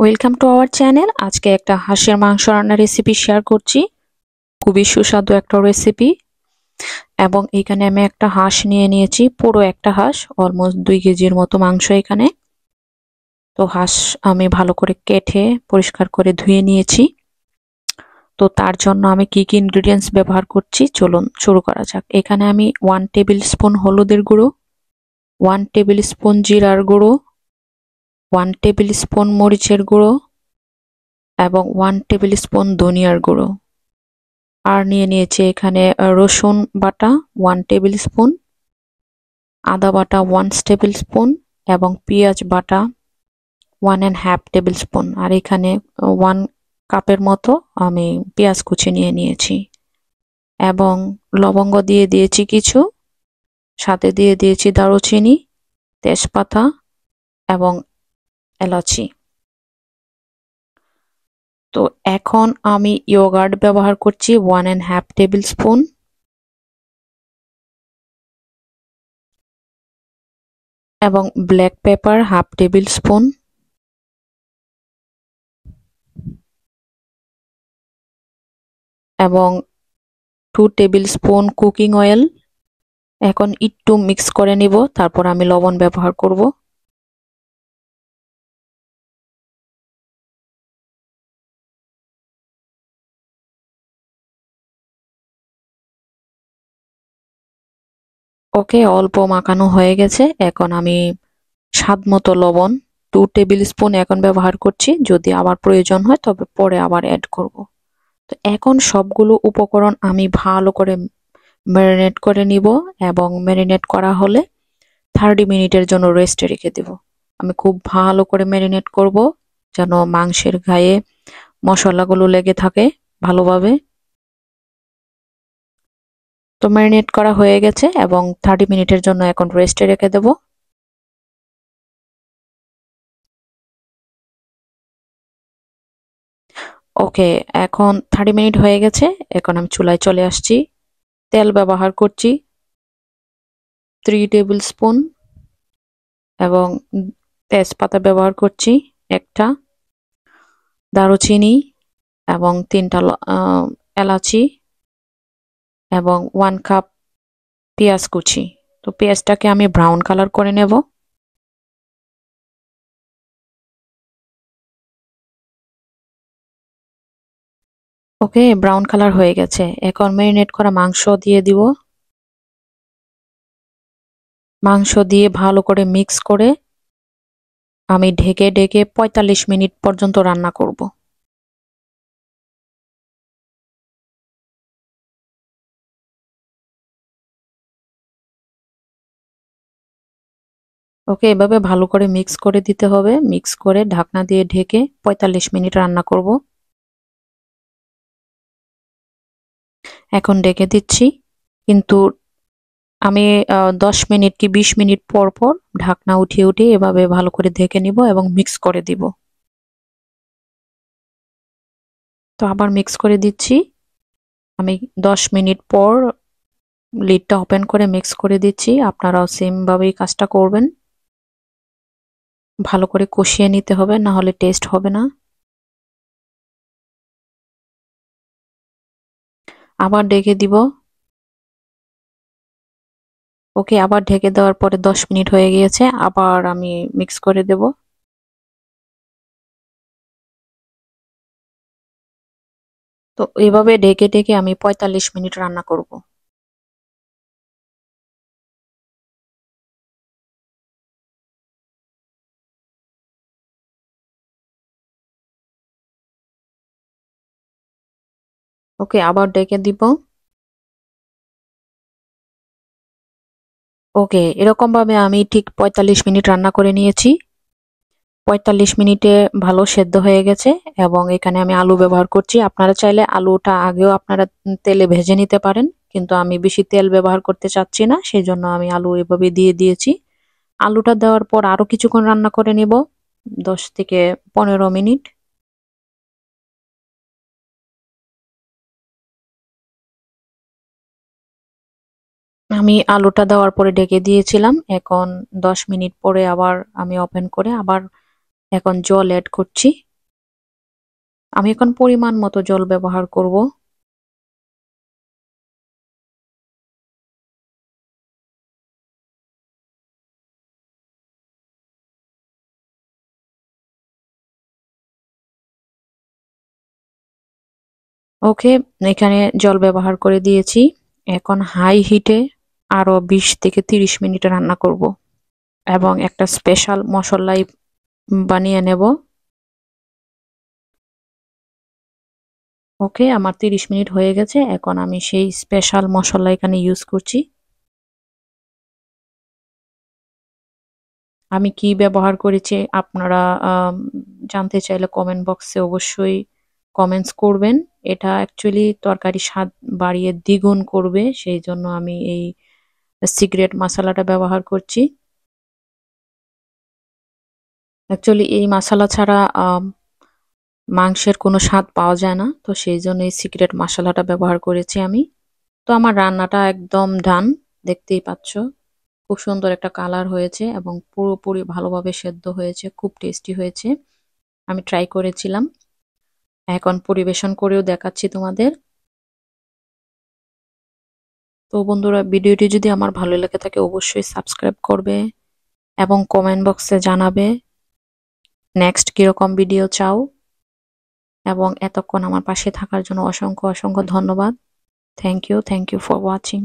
Welcome to our channel. আজকে একটা হাঁসের মাংস রান্নার রেসিপি শেয়ার করছি। খুবই সুস্বাদু একটা রেসিপি। এবং এখানে আমি একটা হাঁস নিয়েছি, পুরো একটা হাঁস, অলমোস্ট 2 কেজির মতো মাংস এখানে। তো হাঁস আমি ভালো করে কেটে পরিষ্কার করে ধুয়ে নিয়েছি। তো তার জন্য আমি কি কি ইনগ্রেডিয়েন্টস ব্যবহার করছি চলুন শুরু করা যাক। এখানে আমি 1 টেবিল স্পুন হলুদের গুঁড়ো, 1 টেবিল স্পুন জিরার গুঁড়ো, 1 টেবিল স্পুন মরিচের গুঁড়ো এবং 1 টেবিল স্পুন ধনিয়ার গুঁড়ো। আর নিয়েছি এখানে রসুন বাটা 1 টেবিল স্পুন, আদা বাটা 1 টেবিল স্পুন এবং পেঁয়াজ বাটা 1.5 টেবিল স্পুন। আর এখানে 1 কাপের মতো আমি পেঁয়াজ কুচি নিয়েছি এবং লবঙ্গ দিয়ে দিয়েছি কিছু, সাথে দিয়ে দিয়েছি দারুচিনি, তেজপাতা এবং এলাচি। তো এখন আমি ইয়োগার্ট ব্যবহার করছি 1.5 টেবিল স্পুন এবং ব্ল্যাক পেপার 1/2 টেবিল স্পুন এবং 2 টেবিল স্পুন কুকিং অয়েল। এখন একটু মিক্স করে নিব, তারপর আমি লবণ ব্যবহার করব। ওকে, অল্প মাখানো হয়ে গেছে। এখন আমি স্বাদ মতো লবণ 2 টেবিল স্পুন এখন ব্যবহার করছি, যদি আবার প্রয়োজন হয় তবে পরে আবার অ্যাড করব। তো এখন সবগুলো উপকরণ আমি ভালো করে ম্যারিনেট করে নিব এবং ম্যারিনেট করা হলে 30 মিনিটের জন্য রেস্টে রেখে দেব। আমি খুব ভালো করে ম্যারিনেট করব যেন মাংসের গায়ে মশলাগুলো লেগে থাকে ভালোভাবে। তো ম্যারিনেট করা হয়ে গেছে এবং 30 মিনিটের জন্য এখন রেস্টে রেখে দেব। ওকে, এখন 30 মিনিট হয়ে গেছে। এখন আমি চুলায় চলে আসছি। তেল ব্যবহার করছি 3 টেবিল স্পুন এবং তেজপাতা ব্যবহার করছি একটা, দারুচিনি এবং 3টা এলাচি এবং 1 কাপ পেঁয়াজ কুচি। তো পেঁয়াজটাকে আমি ব্রাউন কালার করে নেব। ওকে, ব্রাউন কালার হয়ে গেছে। এখন ম্যারিনেট করা মাংস দিয়ে দিব। মাংস দিয়ে ভালো করে মিক্স করে আমি ঢেকে 45 মিনিট পর্যন্ত রান্না করব। ওকে, এভাবে ভালো করে মিক্স করে দিতে হবে। মিক্স করে ঢাকনা দিয়ে ঢেকে 45 মিনিট রান্না করব। এখন ঢেকে দিচ্ছি, কিন্তু আমি 10 মিনিট কি 20 মিনিট পর পর ঢাকনা উঠিয়ে এভাবে ভালো করে ঢেকে নিব এবং মিক্স করে দিব। তো আবার মিক্স করে দিচ্ছি। আমি 10 মিনিট পর লিডটা ওপেন করে মিক্স করে দিচ্ছি। আপনারাও সেম ভাবেই কাজটা করবেন। ভালো করে কষিয়ে নিতে হবে, না হলে টেস্ট হবে না। আবার ঢেকে দিব। ওকে, আবার ঢেকে দেওয়ার পরে 10 মিনিট হয়ে গিয়েছে। আবার আমি মিক্স করে দেব। তো এভাবে ঢেকে আমি 45 মিনিট রান্না করব। ওকে, আবার ঢেকে দিব। ওকে, এরকম ভাবে আমি ঠিক 45 মিনিট রান্না করে নিয়েছি। 45 মিনিটে ভালো সেদ্ধ হয়ে গেছে এবং এখানে আমি আলু ব্যবহার করছি। আপনারা চাইলে আলুটা আগেও আপনারা তেলে ভেজে নিতে পারেন, কিন্তু আমি বেশি তেল ব্যবহার করতে চাচ্ছি না, সেই জন্য আমি আলু এভাবে দিয়ে দিয়েছি। আলুটা দেওয়ার পর আরো কিছুক্ষণ রান্না করে নিব, 10 থেকে 15 মিনিট। আমি আলুটা দেওয়ার পরে ঢেকে দিয়েছিলাম। এখন 10 মিনিট পরে আবার আমি ওপেন করে আবার এখন জল অ্যাড করছি। আমি এখন পরিমাণ মতো জল ব্যবহার করব। ওকে, এখানে জল ব্যবহার করে দিয়েছি। এখন হাই হিটে আরো 20 থেকে 30 মিনিট রান্না করব এবং একটা স্পেশাল মশলা বানিয়ে নেব। ওকে, আমার 30 মিনিট হয়ে গেছে। এখন আমি সেই স্পেশাল মশলা এখানে ইউজ করছি। আমি কি ব্যবহার করেছি আপনারা জানতে চাইলে কমেন্ট বক্সে অবশ্যই কমেন্টস করবেন। এটা অ্যাকচুয়ালি তরকারির স্বাদ বাড়িয়ে দ্বিগুণ করবে, সেই জন্য আমি এই সিক্রেট মশলাটা ব্যবহার করছি। অ্যাকচুয়ালি এই মশলা ছাড়া মাংসের কোনো স্বাদ পাওয়া যায় না, তো সেই জন্য এই সিক্রেট মশলাটা ব্যবহার করেছি আমি। তো আমার রান্নাটা একদম ডান, দেখতেই পাচ্ছ খুব সুন্দর একটা কালার হয়েছে এবং পুরোপুরি ভালোভাবে সেদ্ধ হয়েছে, খুব টেস্টি হয়েছে। আমি ট্রাই করেছিলাম, এখন পরিবেশন করেও দেখাচ্ছি তোমাদের। তো বন্ধুরা, ভিডিওটি যদি আমার ভালো লেগে থাকে অবশ্যই সাবস্ক্রাইব করবে এবং কমেন্ট বক্সে জানাবে নেক্সট কিরকম ভিডিও চাও। এবং এতক্ষণ আমার পাশে থাকার জন্য অসংখ্য অসংখ্য ধন্যবাদ। Thank you for watching.